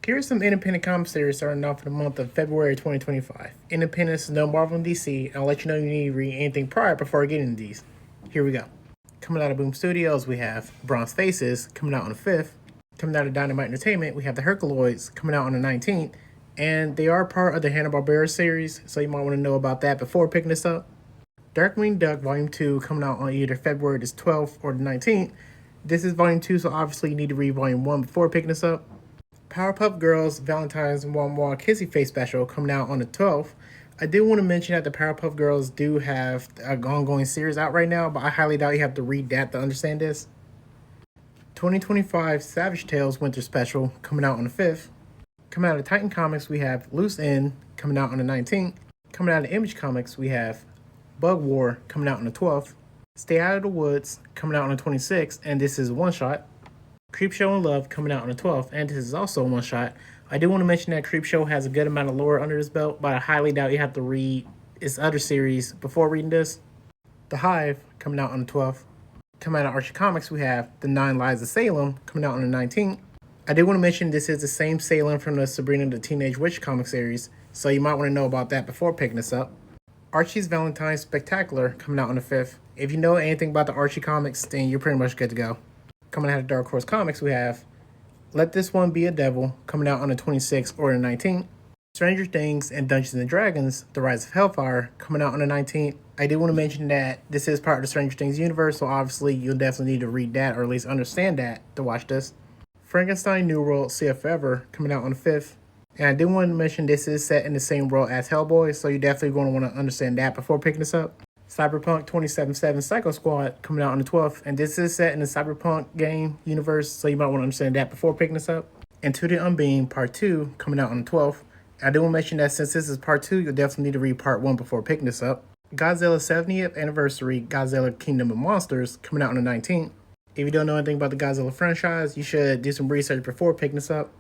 Here's some independent comic series starting off in the month of February 2025. Independence, no Marvel and DC, and I'll let you know you need to read anything prior before getting into these. Here we go. Coming out of Boom Studios, we have Bronze Faces coming out on the 5th. Coming out of Dynamite Entertainment, we have the Herculoids coming out on the 19th. And they are part of the Hanna-Barbera series, so you might want to know about that before picking this up. Darkwing Duck Volume 2 coming out on either February the 12th or the 19th. This is Volume 2, so obviously you need to read Volume 1 before picking this up. Powerpuff Girls Valentine's Moi Kissy Face special coming out on the 12th. I do want to mention that the Powerpuff Girls do have an ongoing series out right now, but I highly doubt you have to read that to understand this. 2025 Savage Tales Winter Special coming out on the 5th. Coming out of Titan Comics, we have Loose End coming out on the 19th. Coming out of Image Comics, we have Bug War coming out on the 12th. Stay Out of the Woods coming out on the 26th, and this is a one-shot. Creepshow in Love coming out on the 12th, and this is also a one-shot. I do want to mention that Creepshow has a good amount of lore under his belt, but I highly doubt you have to read his other series before reading this. The Hive coming out on the 12th. Coming out of Archie Comics, we have The Nine Lives of Salem coming out on the 19th. I do want to mention this is the same Salem from the Sabrina the Teenage Witch comic series, so you might want to know about that before picking this up. Archie's Valentine's Spectacular coming out on the 5th. If you know anything about the Archie comics, then you're pretty much good to go. Coming out of Dark Horse Comics, we have Let This One Be a Devil coming out on the 26th or the 19th. Stranger Things and Dungeons and Dragons, The Rise of Hellfire coming out on the 19th. I do want to mention that this is part of the Stranger Things universe, so obviously you'll definitely need to read that or at least understand that to watch this. Frankenstein New World See It Forever coming out on the 5th. And I do want to mention this is set in the same world as Hellboy, so you're definitely going to want to understand that before picking this up. Cyberpunk 2077 Psycho Squad coming out on the 12th, and this is set in the Cyberpunk game universe, so you might want to understand that before picking this up. And To the Unbeing Part 2 coming out on the 12th. I do want to mention that since this is Part 2, you'll definitely need to read Part 1 before picking this up. Godzilla 70th Anniversary Godzilla Kingdom of Monsters coming out on the 19th. If you don't know anything about the Godzilla franchise, you should do some research before picking this up.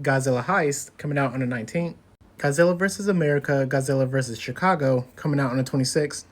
Godzilla Heist coming out on the 19th. Godzilla vs. America Godzilla vs. Chicago coming out on the 26th.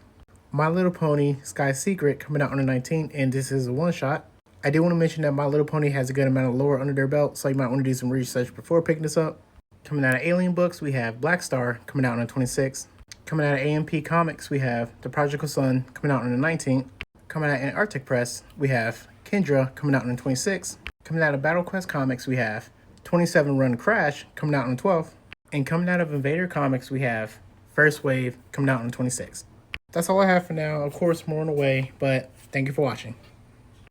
My Little Pony Sky Secret coming out on the 19th, and this is a one-shot. I do want to mention that My Little Pony has a good amount of lore under their belt, so you might want to do some research before picking this up. Coming out of Alien Books, we have Black Star coming out on the 26th. Coming out of AMP Comics, we have The Prodigal Son coming out on the 19th. Coming out of Antarctic Press, we have Kendra coming out on the 26th. Coming out of Battle Quest Comics, we have 27 Run Crash coming out on the 12th. And coming out of Invader Comics, we have First Wave coming out on the 26th. That's all I have for now. Of course, more on the way, but thank you for watching.